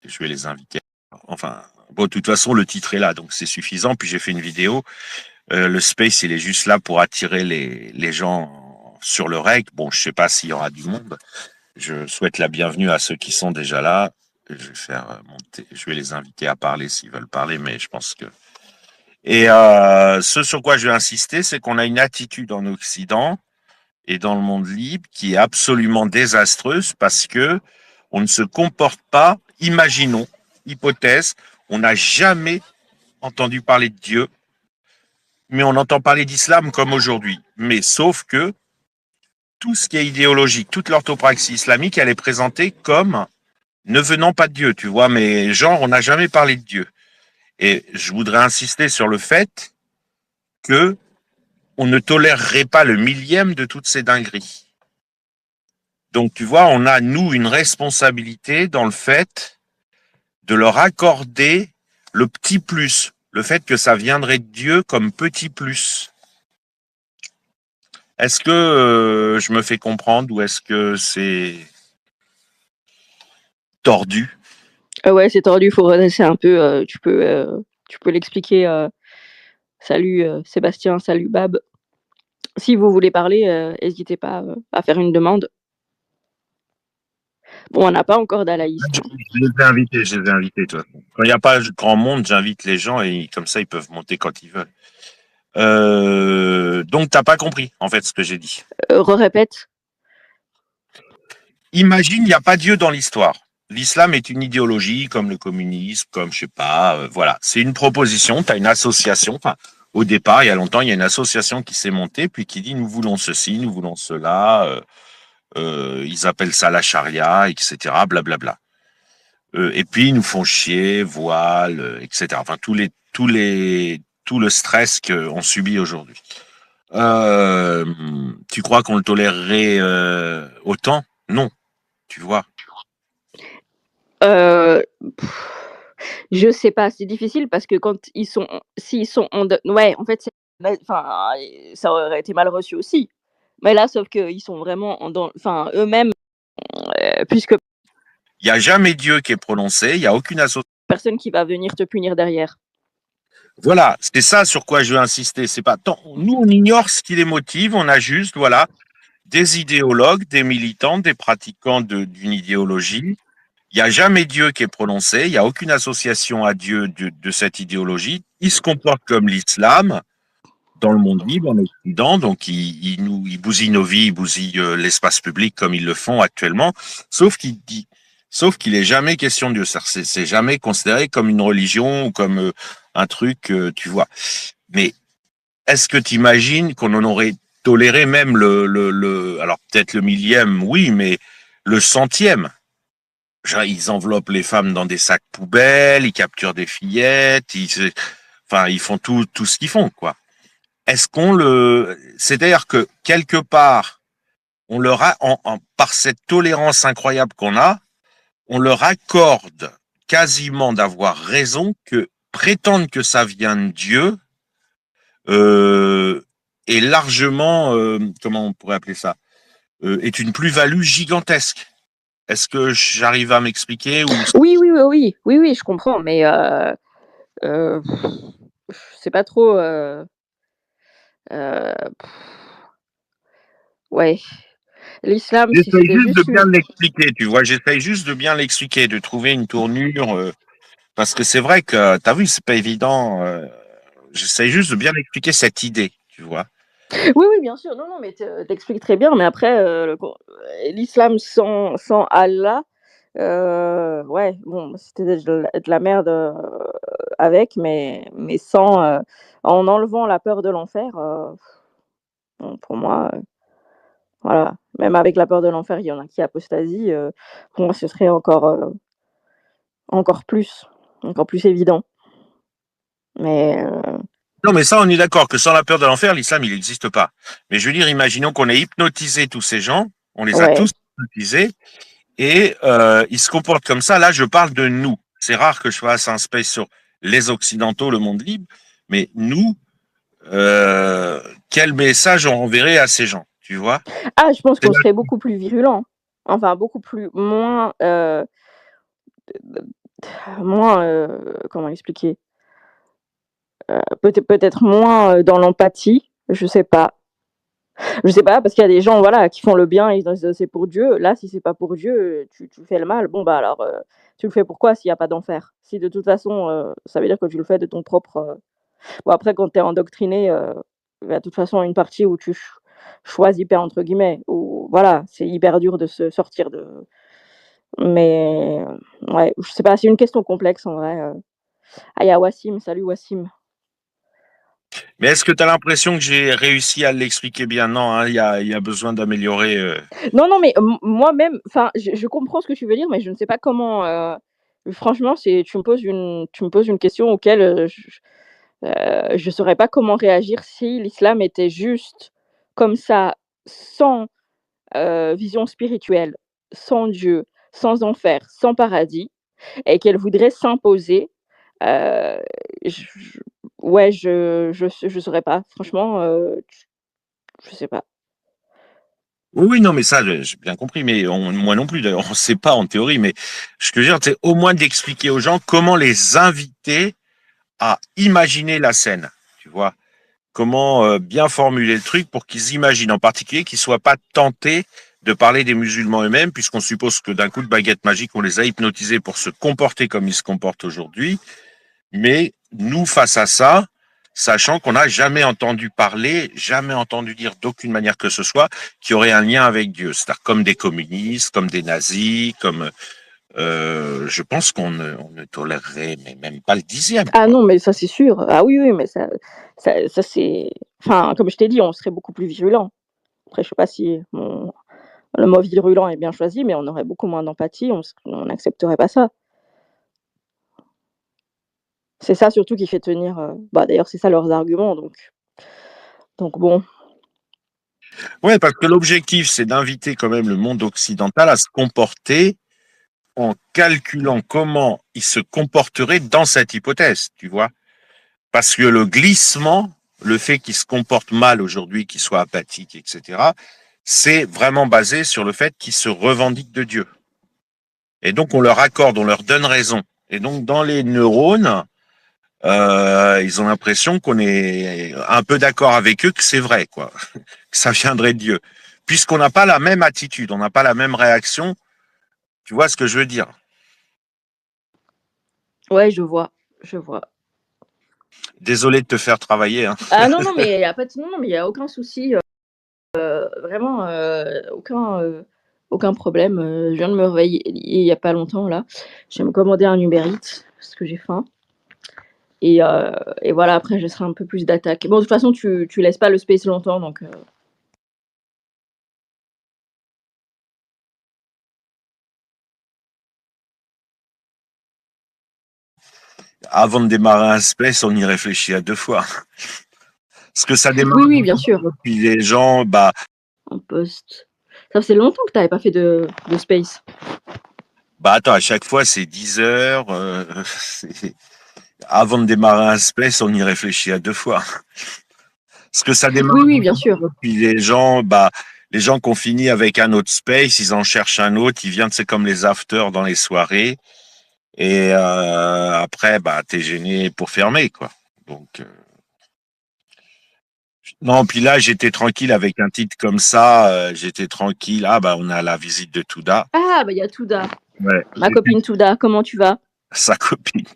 je vais les inviter. Enfin, bon, de toute façon, le titre est là, donc c'est suffisant. Puis j'ai fait une vidéo. Le space, il est juste là pour attirer les gens sur le reg. Bon, je sais pas s'il y aura du monde. Je souhaite la bienvenue à ceux qui sont déjà là. Je vais faire monter, je vais les inviter à parler s'ils veulent parler, mais je pense que. Et ce sur quoi je vais insister, c'est qu'on a une attitude en Occident et dans le monde libre qui est absolument désastreuse parce que on ne se comporte pas. Imaginons, hypothèse, on n'a jamais entendu parler de Dieu, mais on entend parler d'islam comme aujourd'hui. Mais sauf que tout ce qui est idéologique, toute l'orthopraxie islamique, elle est présentée comme ne venant pas de Dieu, tu vois, mais genre, on n'a jamais parlé de Dieu. Et je voudrais insister sur le fait que on ne tolérerait pas le millième de toutes ces dingueries. Donc, tu vois, on a, nous, une responsabilité dans le fait de leur accorder le petit plus, le fait que ça viendrait de Dieu comme petit plus. Est-ce que je me fais comprendre ou est-ce que c'est tordu? Ouais, c'est tordu, il faut redresser un peu, tu peux l'expliquer, salut, Sébastien, salut Bab. Si vous voulez parler, hésitez pas, à faire une demande. Bon, on n'a pas encore d'Alaïs. Je les ai invités, je les ai invités, de toute façon. Quand il n'y a pas grand monde, j'invite les gens et comme ça, ils peuvent monter quand ils veulent. Donc, t'as pas compris, en fait, ce que j'ai dit. Répète. Imagine, il n'y a pas Dieu dans l'histoire. L'islam est une idéologie comme le communisme, comme je sais pas, voilà. C'est une proposition, tu as une association. Enfin, au départ, il y a longtemps, il y a une association qui s'est montée, puis qui dit nous voulons ceci, nous voulons cela. Ils appellent ça la charia, etc. Blablabla. Et puis ils nous font chier, voile, etc. Enfin, tout le stress qu'on subit aujourd'hui. Tu crois qu'on le tolérerait autant? Non, tu vois. Heu, je sais pas, c'est difficile parce que quand ils sont s'ils sont en de ouais, en fait, c'est enfin, ça aurait été mal reçu aussi. Mais là, sauf qu'ils sont vraiment dans enfin, eux-mêmes, puisque Il n'y a jamais Dieu qui est prononcé, il n'y a aucune association. personne qui va venir te punir derrière. Voilà, c'est ça sur quoi je veux insister. C'est pas tant, nous on ignore ce qui les motive, on a juste voilà des idéologues, des militants, des pratiquants d'une idéologie. Il n'y a jamais Dieu qui est prononcé, il n'y a aucune association à Dieu de cette idéologie. Ils se comportent comme l'islam dans le monde libre, en Occident, donc ils bousillent nos vies, ils bousillent l'espace public comme ils le font actuellement, sauf qu'il dit, sauf qu'il est jamais question de Dieu. C'est jamais considéré comme une religion ou comme un truc, tu vois. Mais est-ce que tu imagines qu'on en aurait toléré même alors peut-être le millième, oui, mais le centième? Genre, ils enveloppent les femmes dans des sacs poubelles, ils capturent des fillettes, enfin, ils font tout ce qu'ils font, quoi. Est-ce qu'on le, c'est-à-dire que quelque part, on leur a, par cette tolérance incroyable qu'on a, on leur accorde quasiment d'avoir raison que prétendre que ça vient de Dieu euh, est largement, comment on pourrait appeler ça, est une plus-value gigantesque. Est-ce que j'arrive à m'expliquer ou Oui, oui, oui, oui, oui, oui, je comprends, mais heu, c'est pas trop, heu, ouais. L'islam, si j'essaye c'était juste de juste bien une l'expliquer, tu vois, j'essaye juste de bien l'expliquer, de trouver une tournure, parce que c'est vrai que, t'as vu, c'est pas évident, j'essaye juste de bien expliquer cette idée, tu vois. oui, oui, bien sûr, non, non, mais tu très bien, mais après, l'islam sans Allah, ouais, bon, c'était de la merde, avec, mais sans, en enlevant la peur de l'enfer, bon, pour moi, voilà, même avec la peur de l'enfer, il y en a qui apostasient, pour moi, ce serait encore plus encore plus évident, mais Non, mais ça, on est d'accord que sans la peur de l'enfer, l'islam, il n'existe pas. Mais je veux dire, imaginons qu'on ait hypnotisé tous ces gens, on les a ouais. tous hypnotisés, et ils se comportent comme ça. Là, je parle de nous. C'est rare que je fasse un space sur les Occidentaux, le monde libre, mais nous, quel message on enverrait à ces gens, tu vois? Ah, je pense C'est qu'on là- serait beaucoup plus virulents, enfin beaucoup plus moins, moins, comment expliquer? Peut-être moins, dans l'empathie, je sais pas. Je sais pas parce qu'il y a des gens, voilà, qui font le bien, ils disent: «C'est pour Dieu». Là, si c'est pas pour Dieu, tu fais le mal, bon, bah, alors, tu le fais pourquoi s'il y a pas d'enfer? Si de toute façon, ça veut dire que tu le fais de ton propre, bon après quand tu es endoctriné, il y a de toute façon une partie où tu «choisis pas» entre guillemets, où voilà, c'est hyper dur de se sortir de mais ouais, je sais pas, c'est une question complexe en vrai, Ah, il y a Wassim, salut Wassim. Mais est-ce que tu as l'impression que j'ai réussi à l'expliquer bien? Non, hein, il y a besoin d'améliorer. Non, non, mais moi-même, enfin, je comprends ce que tu veux dire, mais je ne sais pas comment, franchement, c'est tu me poses une question auquel, je saurais pas comment réagir si l'islam était juste comme ça, sans, vision spirituelle, sans Dieu, sans enfer, sans paradis et qu'elle voudrait s'imposer, heu, je ouais, je saurais pas. Franchement, je sais pas. Oui, oui, non, mais ça, j'ai bien compris, mais moi non plus, d'ailleurs, on ne sait pas en théorie, mais ce que je veux dire, c'est au moins d'expliquer aux gens comment les inviter à imaginer la scène, tu vois, comment bien formuler le truc pour qu'ils imaginent, en particulier qu'ils ne soient pas tentés de parler des musulmans eux-mêmes, puisqu'on suppose que d'un coup de baguette magique, on les a hypnotisés pour se comporter comme ils se comportent aujourd'hui. Mais nous, face à ça, sachant qu'on n'a jamais entendu parler, jamais entendu dire d'aucune manière que ce soit qui aurait un lien avec Dieu. C'est-à-dire comme des communistes, comme des nazis, comme je pense qu'on ne tolérerait mais même pas le dixième, Ah quoi. non, mais ça, c'est sûr. Ah oui, oui, mais ça c'est enfin, comme je t'ai dit, on serait beaucoup plus virulents. Après, je sais pas si le mot virulent est bien choisi, mais on aurait beaucoup moins d'empathie, on n'accepterait pas ça. C'est ça surtout qui fait tenir, bah, d'ailleurs, c'est ça leurs arguments, donc bon. Ouais, parce que l'objectif, c'est d'inviter quand même le monde occidental à se comporter en calculant comment il se comporterait dans cette hypothèse, tu vois. Parce que le glissement, le fait qu'il se comporte mal aujourd'hui, qu'il soit apathique, etc., c'est vraiment basé sur le fait qu'il se revendique de Dieu. Et donc on leur accorde, on leur donne raison. Et donc dans les neurones, ils ont l'impression qu'on est un peu d'accord avec eux que c'est vrai, quoi, que ça viendrait de Dieu. Puisqu'on n'a pas la même attitude, on n'a pas la même réaction. Tu vois ce que je veux dire? Ouais, je vois. Désolé de te faire travailler, hein. Ah non, non, mais il y a pas de non, non, mais il y a aucun souci, vraiment, aucun problème, je viens de me réveiller il y a pas longtemps là. Je vais me commander un Uber Eats parce que j'ai faim et heu et voilà, après je serai un peu plus d'attaque. Bon, de toute façon, tu laisses pas le space longtemps donc Avant de démarrer un space, on y réfléchit à deux fois. Parce que ça démarre, oui, oui, bien sûr, puis les gens, bah, en poste. Ça faisait longtemps que tu avais pas fait de space. attends, à chaque fois, c'est 10 heures. Avant de démarrer un space, on y réfléchit à deux fois. Parce que ça démarre, Oui, oui, bien sûr. puis les gens qui ont fini avec un autre space, ils en cherchent un autre. Ils viennent, c'est comme les afters dans les soirées. Et après, bah, t'es gêné pour fermer, quoi. Donc, non, puis là, j'étais tranquille avec un titre comme ça. J'étais tranquille. Ah, bah, on a la visite de Touda. Ah, bah, il y a Touda, Ouais, ma copine Touda, comment tu vas? sa copine.